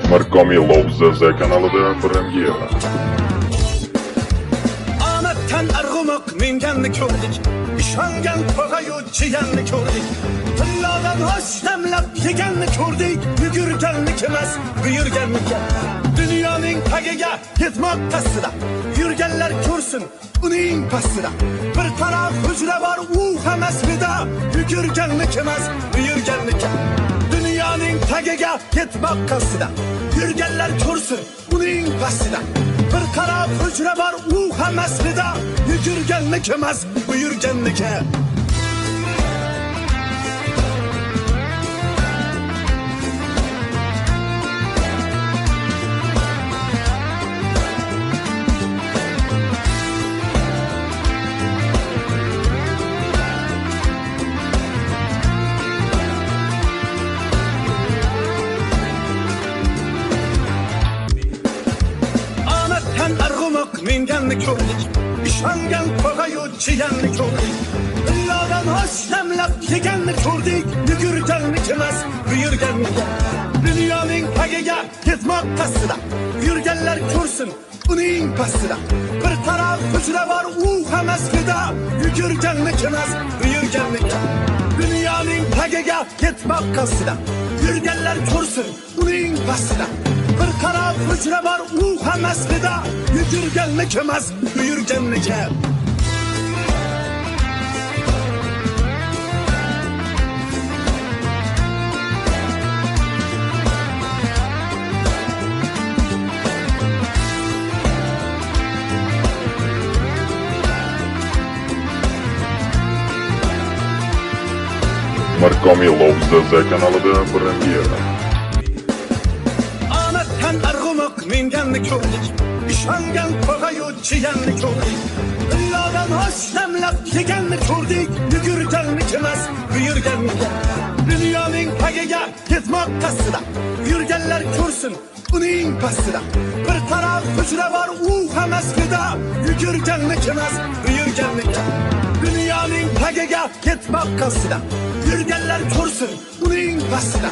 Markomilov ZZ kanalida premyera. Omaddan arg'umoq minganni ko'rdik, ishongan tog'ayu jiyanni ko'rdik, tillodan osh damlab yeganni ko'rdik, yugurganniki emas, buyurganniki. Dunyoning tagiga yetmoq qasdida, yurganlar ko'rsin uning pastida. Bir taraf hujra bor, u ham aslida, yugurganniki emas, buyurganniki. Dunyoning tagiga yetmoq qasdida, yurganlar ko'rsin uning pastida. Bir taraf hujra bor, u ham aslida, yugurganniki emas, buyurganniki. Arg'umoq minganni ko'rdik, ishongan tog'ayu jiyanni ko'rdik, tillodan osh damlab yeganni ko'rdik, yugurganniki emas, buyurganniki. Dunyoning tagiga yetmoq qasdida, yurganlar ko'rsin uning pastida. Bir taraf hujra bor, u ham aslida, yugurganniki emas, buyurganniki. Dunyoning tagiga yetmoq qasdida, yurganlar ko'rsin uning pastida. Bir taraf hujra bor, u ham aslida, yugurganniki emas, buyurganniki. Markomilov ZZ kanalida premyera. Arg'umoq minganni ko'rdik, ishongan tog'ayu jiyanni ko'rdik, tillodan osh damlab yeganni ko'rdik, yugurganniki emas, buyurganniki. Dunyoning tagiga yetmoq qasdida, yurganlar ko'rsin uning pastida. Bir taraf hujra bor, u ham aslida, yugurganniki emas, buyurganniki. Dunyoning tagiga yetmoq qasdida, yurganlar ko'rsin uning pastida.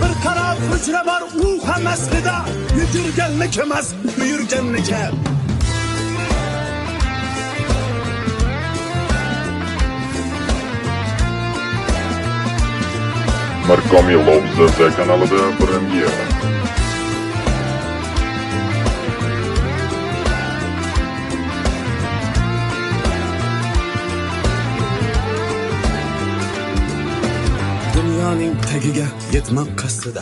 Bir taraf hujra bor, u ham aslida, yugurganniki emas, buyurganniki. Markomilov ZZ kanalida premyera. Dunyoning tagiga yetmoq qasdida,